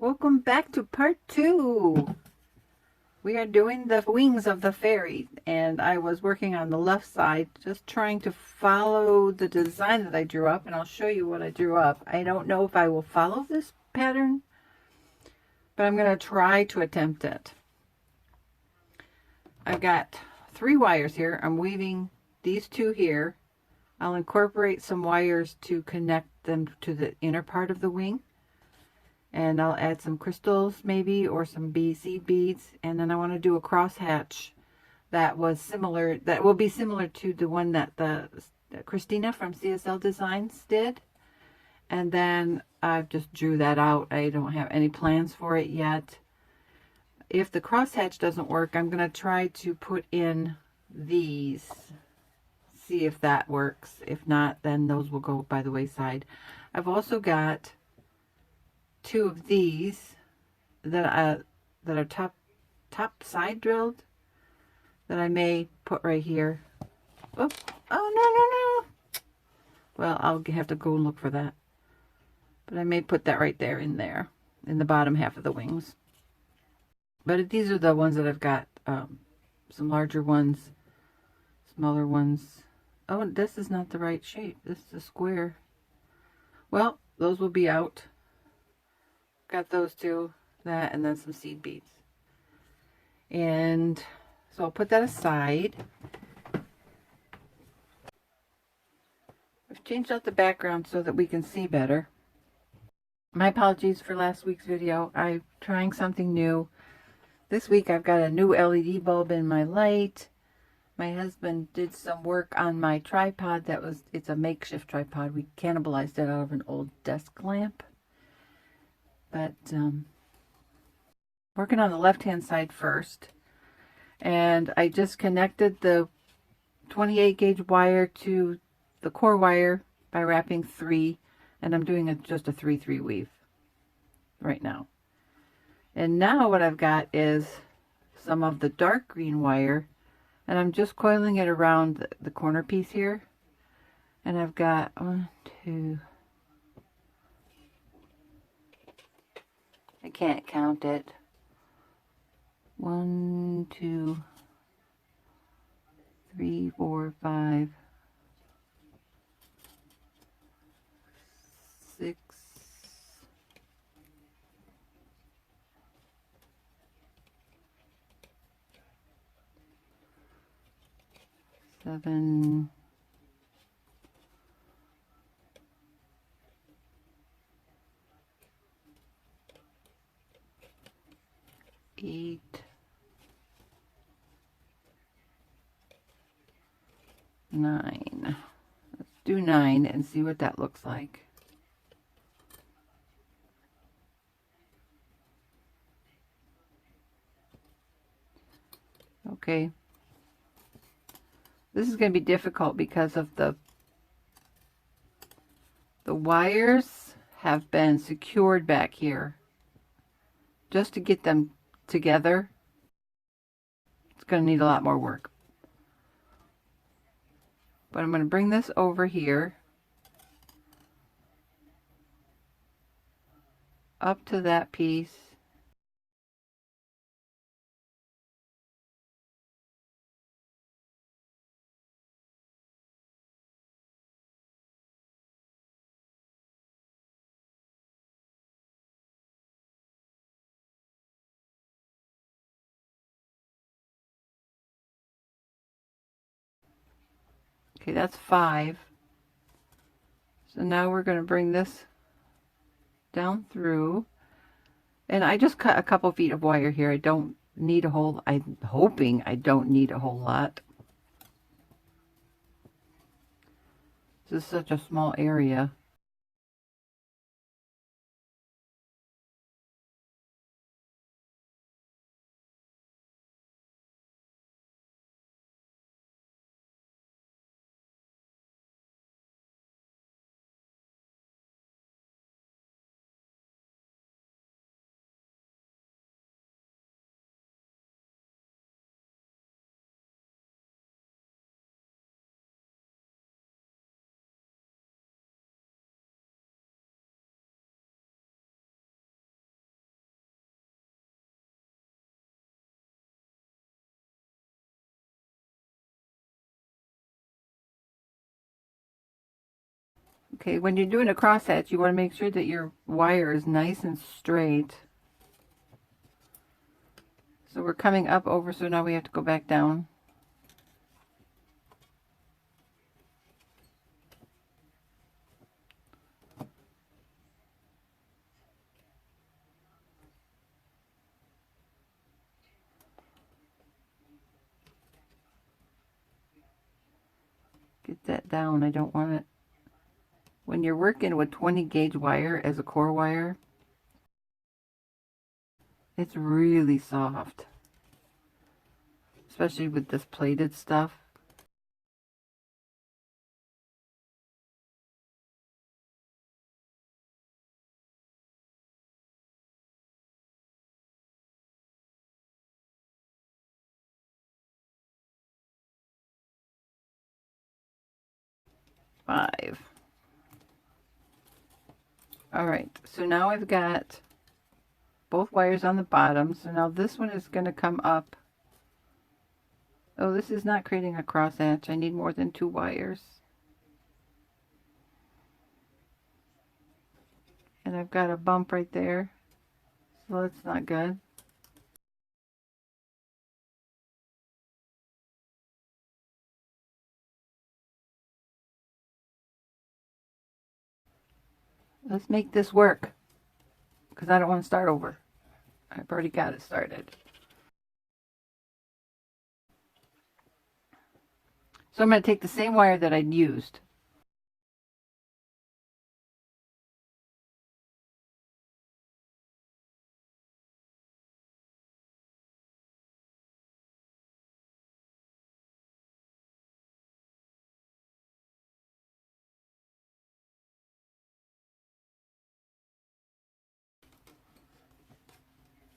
Welcome back to part 2. We are doing the wings of the fairy, and I was working on the left side, just trying to follow the design that I drew up, and I'll show you what I drew up. I don't know if I will follow this pattern, but I'm going to try to attempt it. I've got 3 wires here. I'm weaving these 2 here. I'll incorporate some wires to connect them to the inner part of the wing. And I'll add some crystals maybe, or some seed beads, and then I want to do a crosshatch that will be similar to the one that Christina from CSL Designs did. And then I've just drew that out. I don't have any plans for it yet. If the crosshatch doesn't work, I'm going to try to put in these, see if that works. If not, then those will go by the wayside. I've also got 2 of these that are top side drilled that I may put right here. Oh, oh no. Well, I'll have to go look for that. But I may put that right there in the bottom half of the wings. But these are the ones that I've got, some larger ones, smaller ones. Oh, this is not the right shape. This is a square. Well, those will be out. Got those 2, that, and then some seed beads. And so I'll put that aside. I've changed out the background so that we can see better. My apologies for last week's video. I'm trying something new. This week I've got a new LED bulb in my light. My husband did some work on my tripod. It's a makeshift tripod. We cannibalized it out of an old desk lamp. But working on the left-hand side first. And I just connected the 28 gauge wire to the core wire by wrapping 3. And I'm doing just a 3-3 weave right now. And now what I've got is some of the dark green wire. And I'm just coiling it around the corner piece here. And I've got 1, 2... I can't count it. 1, 2, 3, 4, 5, 6, 7, 8, 9. Let's do 9 and see what that looks like. Okay. This is going to be difficult because of the wires have been secured back here. Just to get them together, it's going to need a lot more work. But I'm going to bring this over here, up to that piece. Okay, that's 5. So now we're going to bring this down through. And I just cut a couple feet of wire here. I don't need a whole, I'm hoping I don't need a whole lot. This is such a small area. Okay, when you're doing a crosshatch, you want to make sure that your wire is nice and straight. So we're coming up over, so now we have to go back down. Get that down. I don't want it. When you're working with 20 gauge wire as a core wire, it's really soft, especially with this plated stuff. Five. All right, so now I've got both wires on the bottom. So now this one is going to come up. Oh, this is not creating a crosshatch. I need more than 2 wires. And I've got a bump right there. So that's not good. Let's make this work, because I don't want to start over. I've already got it started. So I'm going to take the same wire that I'd used.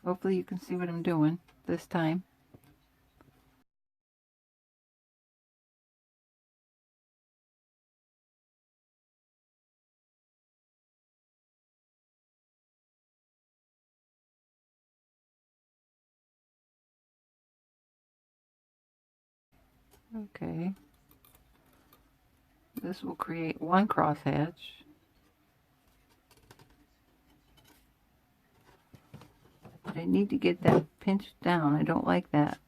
Hopefully you can see what I'm doing this time. Okay. This will create one crosshatch. But I need to get that pinched down. I don't like that.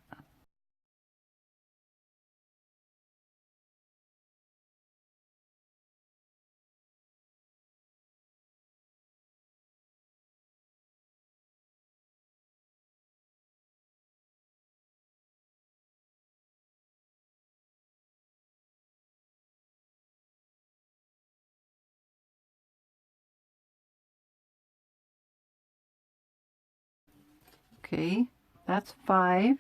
Okay, that's 5.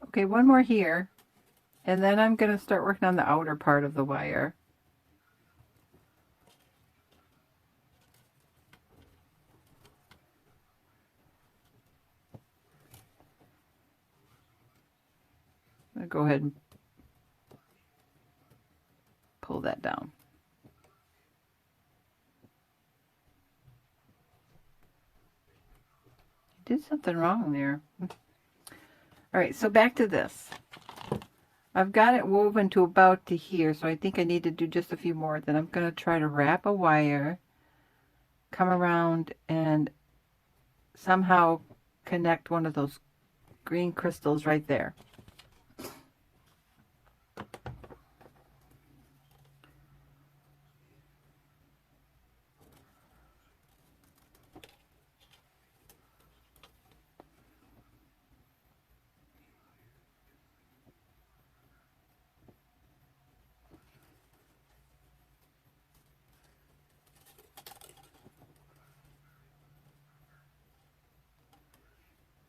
Okay, one more here, and then I'm going to start working on the outer part of the wire. I'll go ahead and pull that down. Did something wrong there. All right, so back to this. I've got it woven to about to here, so I think I need to do just a few more. Then I'm going to try to wrap a wire, come around, and somehow connect one of those green crystals right there.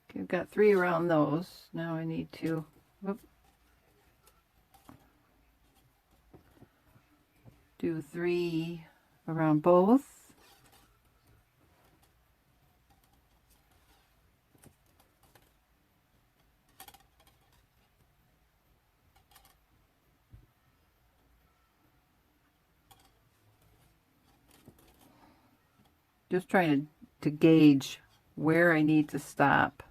Okay, I've got 3 around those. Now I need to do 3 around both. Just trying to gauge where I need to stop.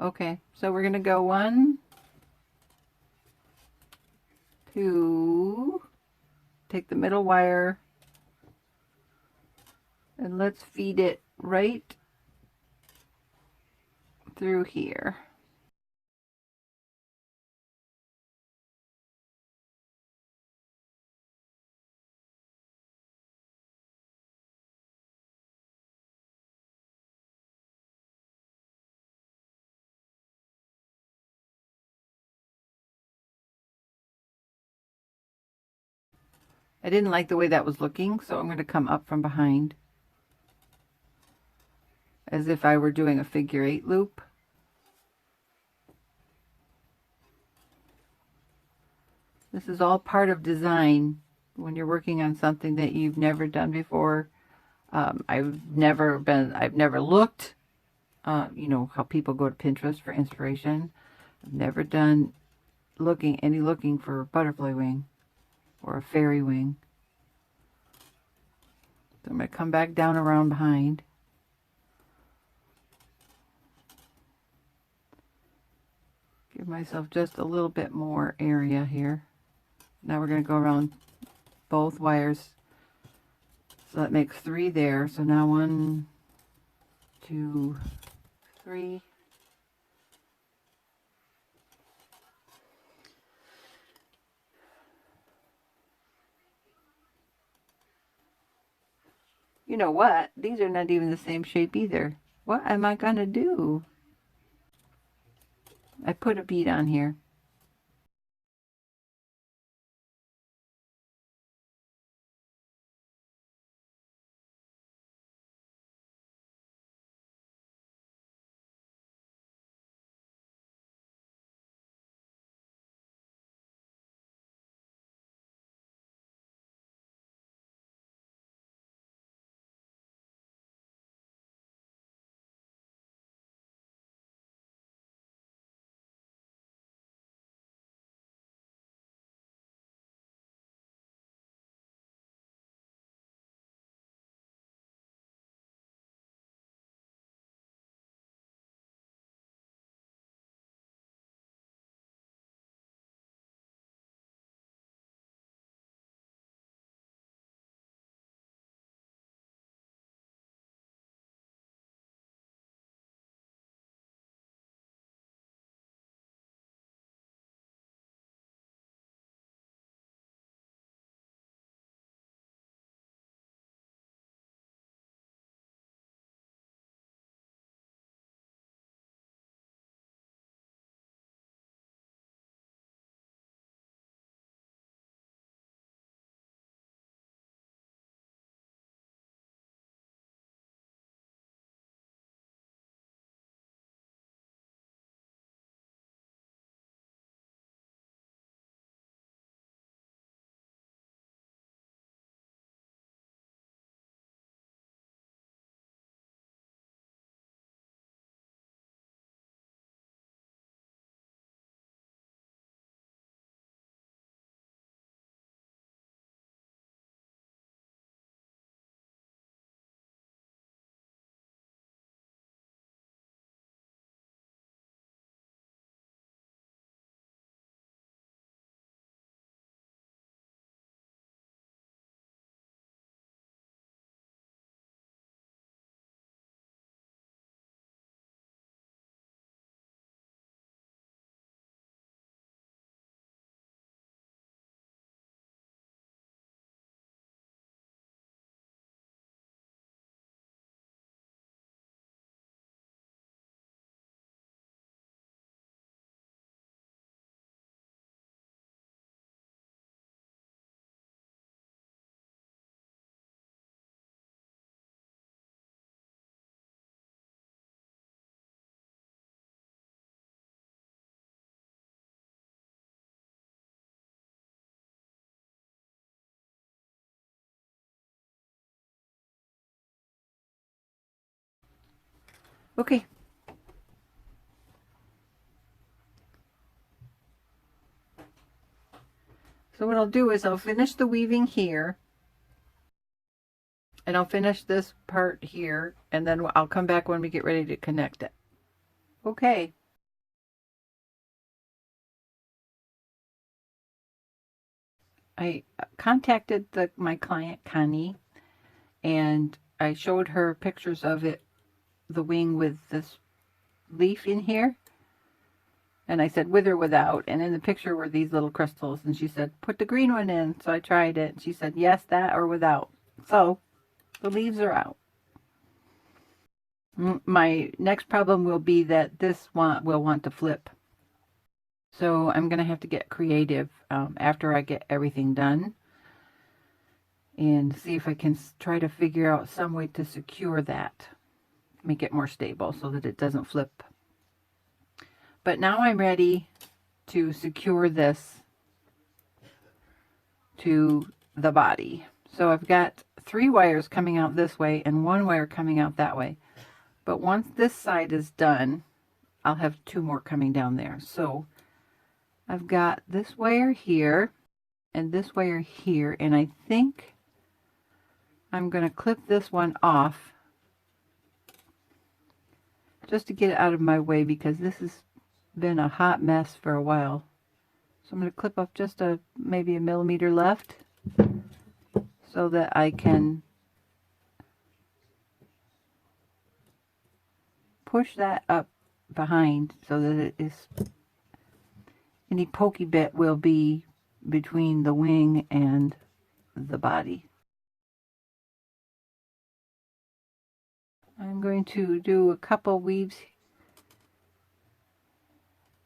Okay, so we're going to go 1, 2, take the middle wire, and let's feed it right through here. I didn't like the way that was looking, so I'm going to come up from behind as if I were doing a figure 8 loop. This is all part of design when you're working on something that you've never done before. I've never looked, you know, how people go to Pinterest for inspiration. I've never done looking for a butterfly wing or a fairy wing. So I'm going to come back down around behind. Give myself just a little bit more area here. Now we're going to go around both wires. So that makes 3 there. So now 1, 2, 3. You know what? These are not even the same shape either. What am I going to do? I put a bead on here. Okay. So what I'll do is I'll finish the weaving here, and I'll finish this part here, and then I'll come back when we get ready to connect it. Okay. I contacted my client Connie, and I showed her pictures of it, the wing with this leaf in here, and I said with or without, and in the picture were these little crystals, and she said put the green one in. So I tried it, and she said yes, that or without. So the leaves are out. My next problem will be that this one will want to flip, so I'm gonna have to get creative after I get everything done and see if I can try to figure out some way to secure that, make it more stable so that it doesn't flip. But now I'm ready to secure this to the body. So I've got 3 wires coming out this way and 1 wire coming out that way. But once this side is done, I'll have 2 more coming down there. So I've got this wire here and this wire here, and I think I'm going to clip this one off just to get it out of my way, because this has been a hot mess for a while. So I'm going to clip up just maybe a millimeter left so that I can push that up behind so that it is, any pokey bit will be between the wing and the body. I'm going to do a couple weaves,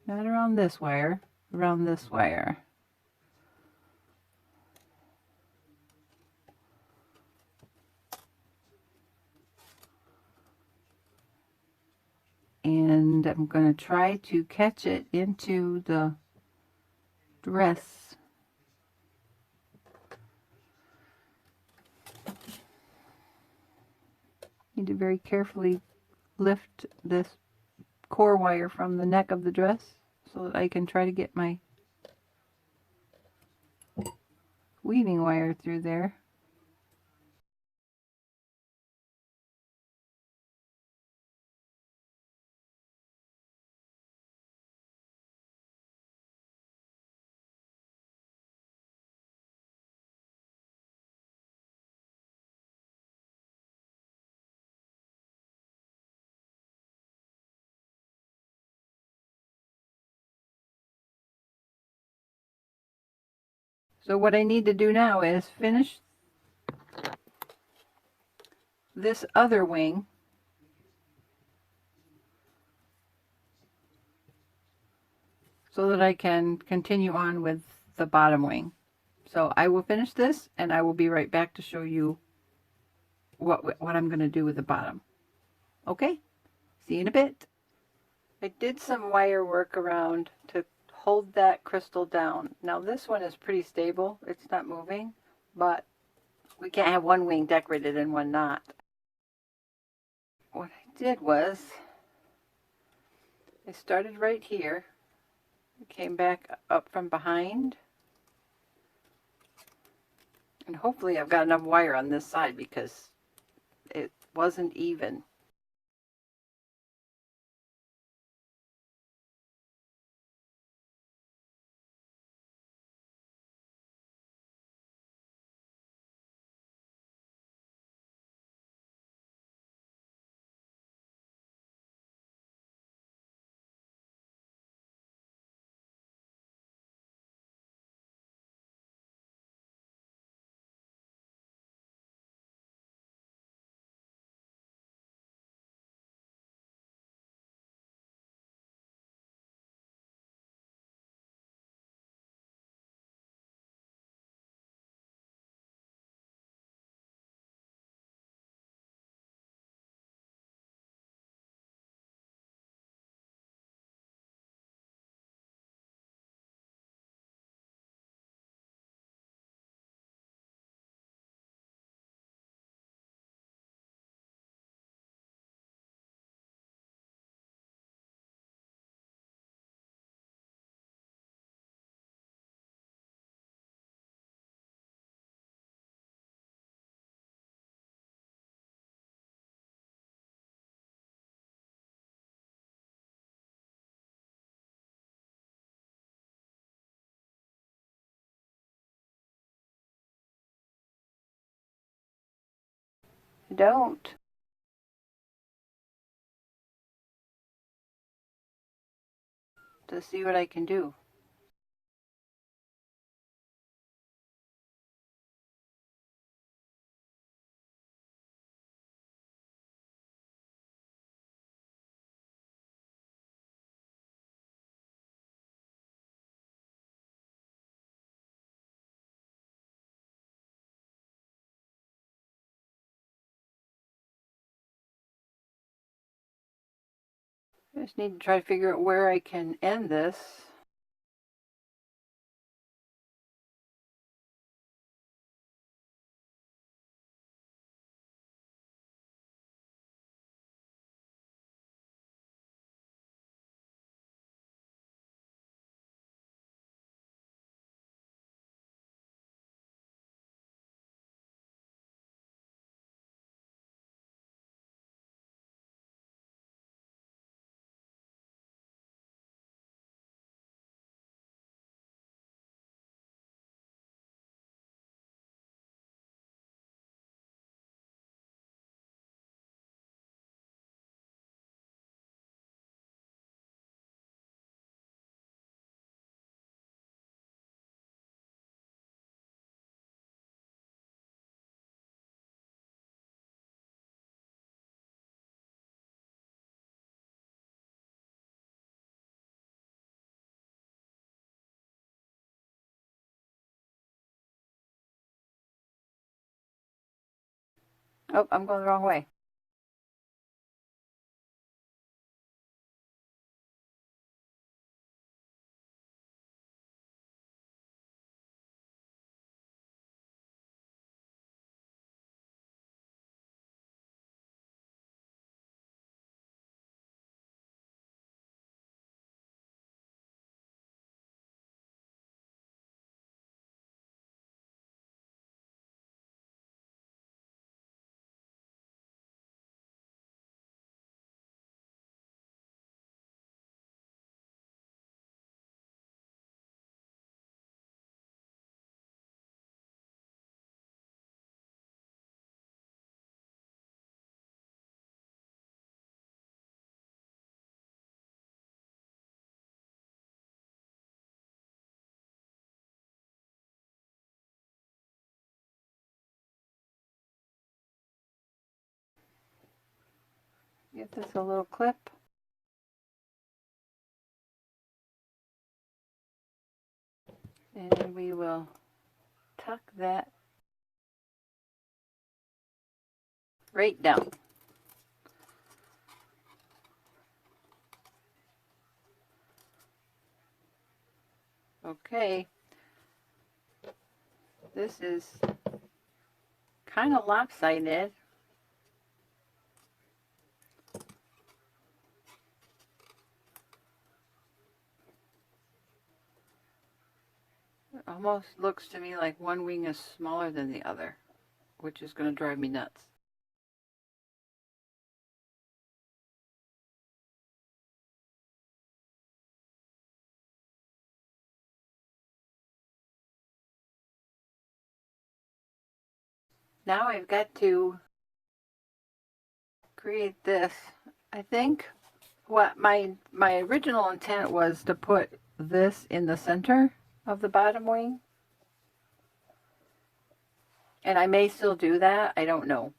not around this wire, around this wire. And I'm going to try to catch it into the dress. Need to very carefully lift this core wire from the neck of the dress so that I can try to get my weaving wire through there. So what I need to do now is finish this other wing so that I can continue on with the bottom wing. So I will finish this and I will be right back to show you what I'm going to do with the bottom. Okay, see you in a bit. I did some wire work around to hold that crystal down. Now this one is pretty stable, it's not moving, but we can't have one wing decorated and one not. What I did was I started right here, came back up from behind, and hopefully I've got enough wire on this side because it wasn't even. don't. To see what I can do. I just need to try to figure out where I can end this. Oh, I'm going the wrong way. Give this a little clip. And we will tuck that right down. Okay. This is kind of lopsided. It almost looks to me like one wing is smaller than the other, which is going to drive me nuts. Now I've got to create this. I think what my original intent was to put this in the center of the bottom wing. And I may still do that. I don't know.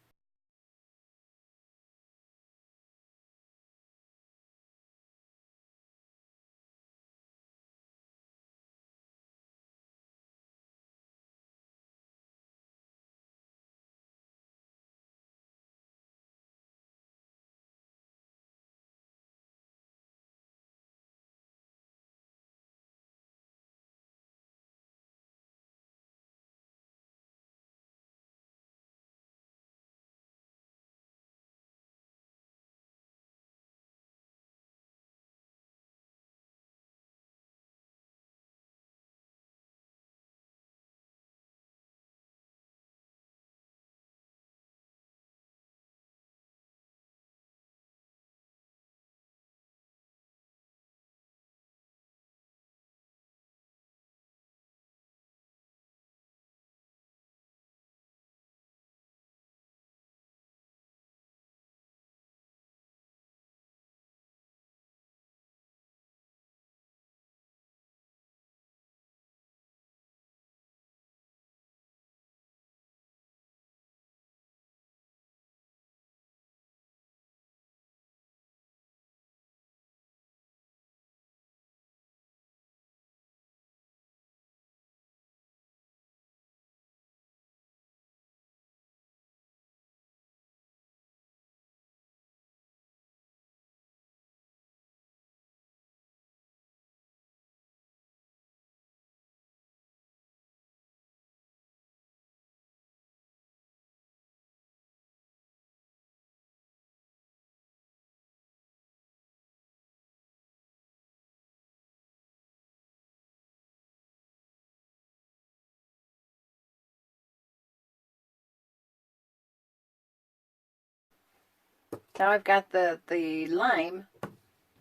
Now I've got the lime,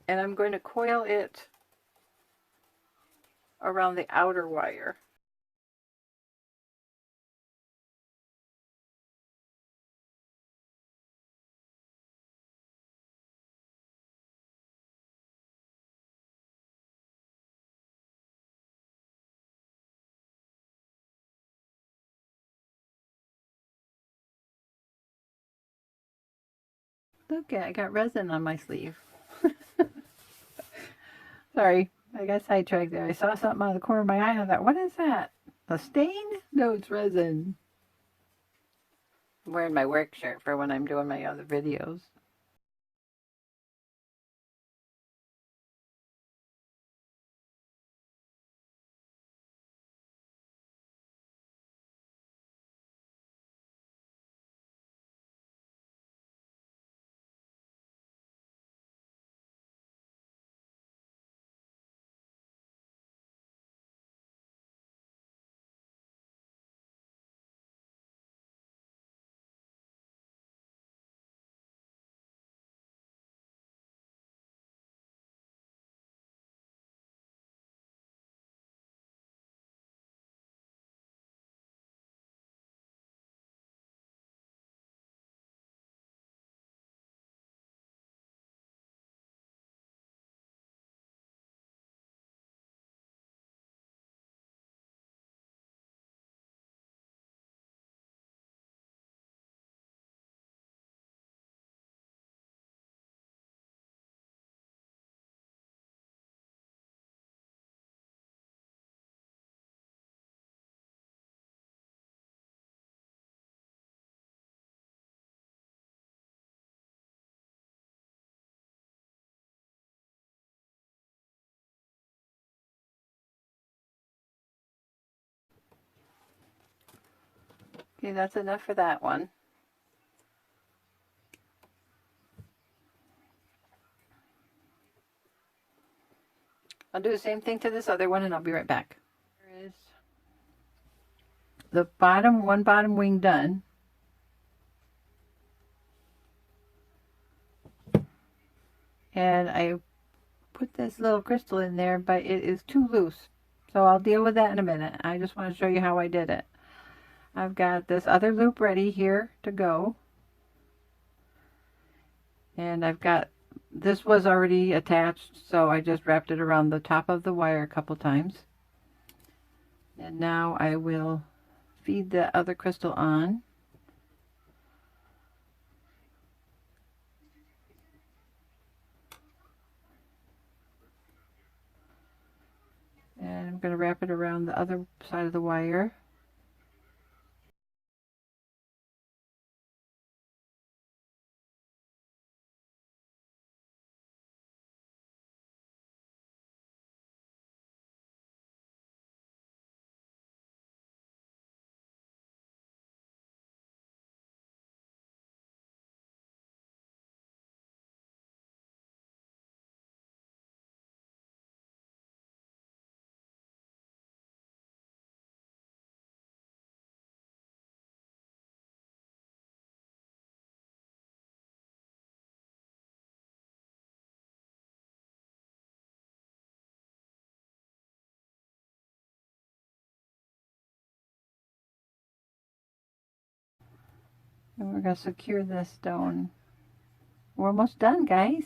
and I'm going to coil it around the outer wire. Look, I got resin on my sleeve. Sorry, I got sidetracked there. I saw something out of the corner of my eye and I thought, what is that? A stain? No, it's resin. I'm wearing my work shirt for when I'm doing my other videos. Okay, that's enough for that one. I'll do the same thing to this other one and I'll be right back. There is the one bottom wing done. And I put this little crystal in there, but it is too loose. So I'll deal with that in a minute. I just want to show you how I did it. I've got this other loop ready here to go. And I've got, this was already attached, so I just wrapped it around the top of the wire a couple times. And now I will feed the other crystal on. And I'm going to wrap it around the other side of the wire. And we're going to secure this stone. We're almost done, guys.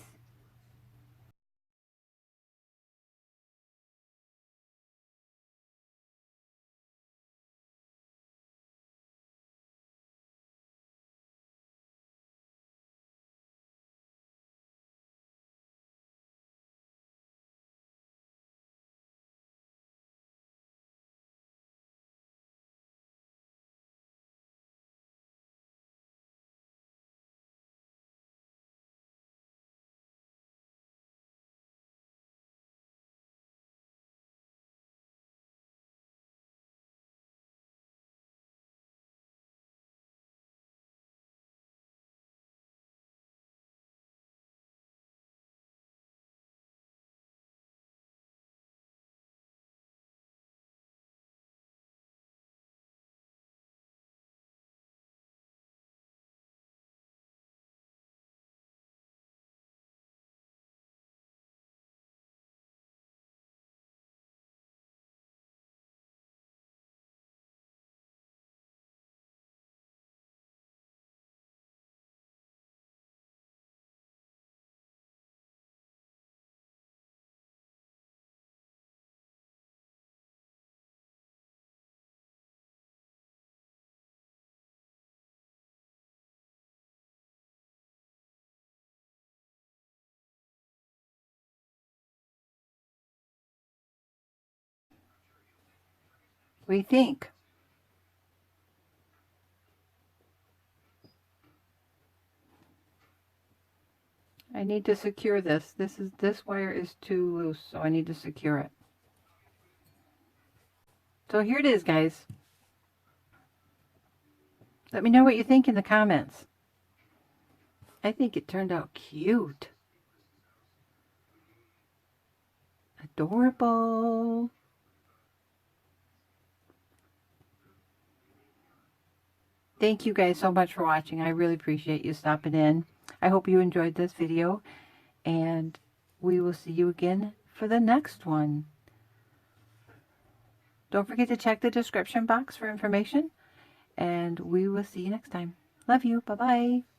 What do you think? I need to secure this. This wire is too loose, so I need to secure it. So here it is, guys. Let me know what you think in the comments. I think it turned out cute. Adorable. Thank you guys so much for watching. I really appreciate you stopping in. I hope you enjoyed this video, and we will see you again for the next one. Don't forget to check the description box for information, and we will see you next time. Love you. Bye-bye.